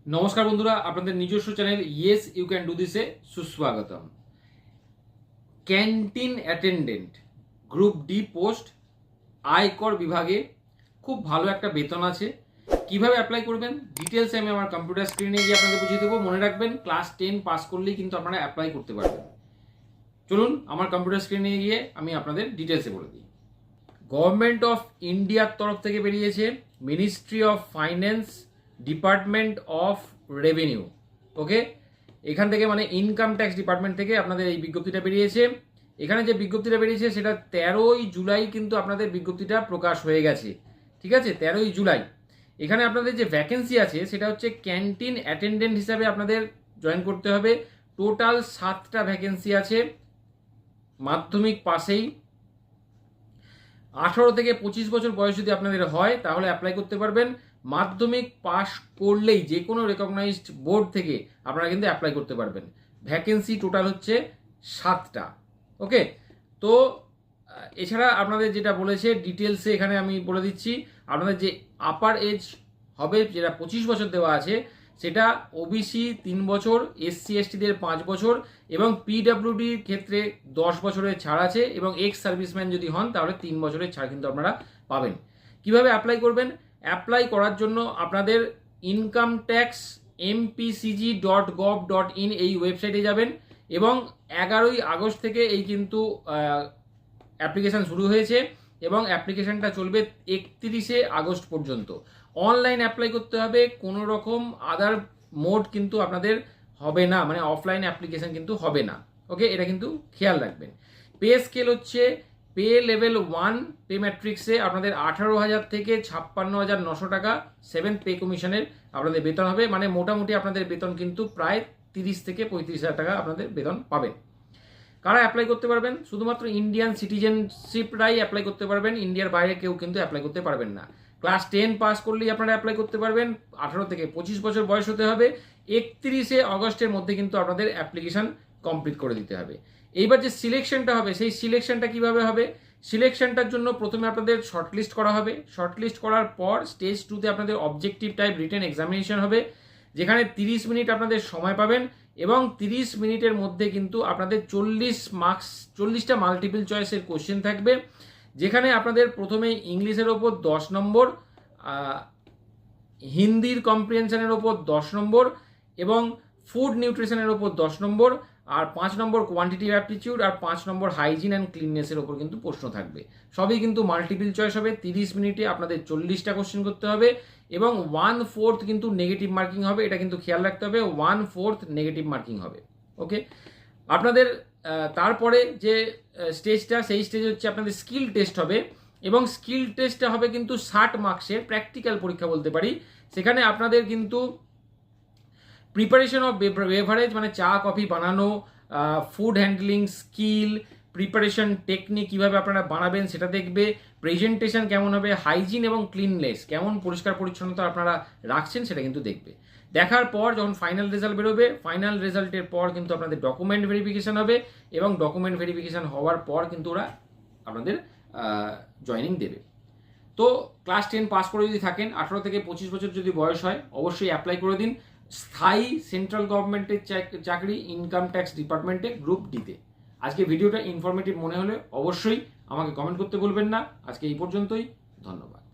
নমস্কার বন্ধুরা, আপনাদের নিজস্ব channel yes you can do দিসে সুস্বাগতম। Canteen attendant group D post আয়কর বিভাগে খুব ভালো একটা বেতন আছে। কিভাবে অ্যাপ্লাই করবেন ডিটেলসে আমি আমার কম্পিউটার স্ক্রিনে গিয়ে আপনাদের বুঝিয়ে দেবো। মনে রাখবেন ক্লাস 10 পাস করলেই কিন্তু আপনারা অ্যাপ্লাই করতে পারবেন। চলুন আমার কম্পিউটার স্ক্রিনে গিয়ে আমি আপনাদের ডিটেলসে বলে দিই। গভর্নমেন্ট অফ ইন্ডিয়ার তরফ থেকে বেরিয়েছে ministry of finance, department of revenue. Okay, এখান থেকে মানে ইনকাম ট্যাক্স ডিপার্টমেন্ট থেকে আপনাদের এই বিজ্ঞপ্তিটা বেরিয়েছে। এখানে যে বিজ্ঞপ্তিটা বেরিয়েছে সেটা 13ই জুলাই কিন্তু আপনাদের বিজ্ঞপ্তিটা প্রকাশ হয়ে গেছে। ঠিক আছে, 13ই জুলাই। এখানে আপনাদের যে ভ্যাকেন্সি আছে সেটা হচ্ছে ক্যান্টিন অ্যাটেন্ডেন্ট হিসাবে আপনাদের জয়েন করতে হবে। টোটাল 7টা ভ্যাকেন্সি আছে। মাধ্যমিক পাশেই 18 থেকে 25 বছর বয়স যদি আপনাদের হয় তাহলে অ্যাপ্লাই করতে পারবেন। মাধ্যমিক পাস করলেই যে কোনো রেকগনাইজড বোর্ড থেকে আপনারা কিন্তু অ্যাপ্লাই করতে পারবেন। ভ্যাকেন্সি টোটাল হচ্ছে 7টা। ওকে, তো এছাড়া আপনাদের যেটা বলেছে ডিটেলসে এখানে আমি বলে দিচ্ছি। আপনাদের যে আপার এজ হবে, যেটা 25 বছর দেওয়া আছে, সেটা ওবিসি 3 বছর, এসসি এসটিদের 5 বছর এবং পিডব্লিউডির ক্ষেত্রে 10 বছরের ছাড় আছে এবং এক্স সার্ভিসম্যান যদি হন তাহলে 3 বছরের ছাড় কিন্তু আপনারা পাবেন। কিভাবে অ্যাপ্লাই করবেন? অ্যাপ্লাই করার জন্য আপনাদের ইনকাম ট্যাক্স mpcg.gov.in এই ওয়েবসাইটে যাবেন এবং 11ই আগস্ট থেকে এই কিন্তু অ্যাপ্লিকেশান শুরু হয়েছে এবং অ্যাপ্লিকেশানটা চলবে 31শে আগস্ট পর্যন্ত। অনলাইন অ্যাপ্লাই করতে হবে, কোনো রকম আদার মোড কিন্তু আপনাদের হবে না, মানে অফলাইন অ্যাপ্লিকেশান কিন্তু হবে না। ওকে, এটা কিন্তু খেয়াল রাখবেন। পে স্কেল হচ্ছে পে লেভেল 1 পে ম্যাট্রিক্সে আপনাদের 18,000 থেকে 56,900 টাকা 7th পে কমিশনের আপনাদের বেতন হবে। মানে মোটামুটি আপনাদের বেতন কিন্তু প্রায় 30 থেকে 35,000 টাকা আপনাদের বেতন পাবেন। কারা অ্যাপ্লাই করতে পারবেন? শুধুমাত্র ইন্ডিয়ান সিটিজেনশিপরাই অ্যাপ্লাই করতে পারবেন, ইন্ডিয়ার বাইরে কেউ কিন্তু অ্যাপ্লাই করতে পারবেন না। ক্লাস 10 পাস করলেই আপনারা অ্যাপ্লাই করতে পারবেন। 18 থেকে 25 বছর বয়স হতে হবে। 31শে আগস্টের মধ্যে কিন্তু আপনাদের অ্যাপ্লিকেশন কমপ্লিট করে দিতে হবে। এইবার যে সিলেকশনটা হবে সেই সিলেকশনটা কিভাবে হবে? সিলেকশনটার জন্য প্রথমে আপনাদের শর্টলিস্ট করা হবে। শর্টলিস্ট করার পর স্টেজ 2তে আপনাদের অবজেক্টিভ টাইপ রিটেন এক্সামিনেশন হবে, যেখানে 30 মিনিট আপনাদের সময় পাবেন এবং 30 মিনিটের মধ্যে কিন্তু আপনাদের 40টা মাল্টিপল চয়েসের কোশ্চেন থাকবে, যেখানে আপনাদের প্রথমে ইংলিশের ওপর 10 নম্বর, হিন্দির কম্প্রিহেনশনের ওপর 10 নম্বর এবং ফুড নিউট্রিশনের ওপর 10 নম্বর, আর 5 নম্বর কোয়ান্টিটিভ অ্যাপটিটিউড আর 5 নম্বর হাইজিন অ্যান্ড ক্লিননেসের ওপর কিন্তু প্রশ্ন থাকবে। সবই কিন্তু মাল্টিপল চয়েস হবে। 30 মিনিটে আপনাদের 40টা কোশ্চেন করতে হবে এবং 1/4 কিন্তু নেগেটিভ মার্কিং হবে। এটা কিন্তু খেয়াল রাখতে হবে, 1/4 নেগেটিভ মার্কিং হবে। ওকে, আপনাদের তারপরে যে স্টেজটা, সেই স্টেজ হচ্ছে আপনাদের স্কিল টেস্ট হবে এবং স্কিল টেস্টটা হবে কিন্তু 60 মার্কসের প্র্যাকটিক্যাল পরীক্ষা বলতে পারি। সেখানে আপনাদের কিন্তু প্রিপারেশন অফ বেভারেজ মানে চা কফি বানানো, food handling skill, preparation technique কীভাবে আপনারা বানাবেন সেটা দেখবে, প্রেজেন্টেশন কেমন হবে, হাইজিন এবং ক্লিননেস কেমন পরিষ্কার পরিচ্ছন্নতা আপনারা রাখছেন সেটা কিন্তু দেখবে। দেখার পর যখন ফাইনাল রেজাল্ট বেরোবে, ফাইনাল রেজাল্টের পর কিন্তু আপনাদের ডকুমেন্ট ভেরিফিকেশান হবে এবং ডকুমেন্ট ভেরিফিকেশান হওয়ার পর কিন্তু ওরা আপনাদের জয়েনিং দেবে। তো ক্লাস 10 পাস করে যদি থাকেন, 18 থেকে 25 বছর যদি বয়স হয়, অবশ্যই অ্যাপ্লাই করে দিন। স্থায়ী সেন্ট্রাল গভর্নমেন্টের চাকরি ইনকাম ট্যাক্স ডিপার্টমেন্টে গ্রুপ ডিতে। আজকে ভিডিওটা ইনফরমেটিভ মনে হলে অবশ্যই আমাকে কমেন্ট করতে ভুলবেন না। আজকে এই পর্যন্তই, ধন্যবাদ।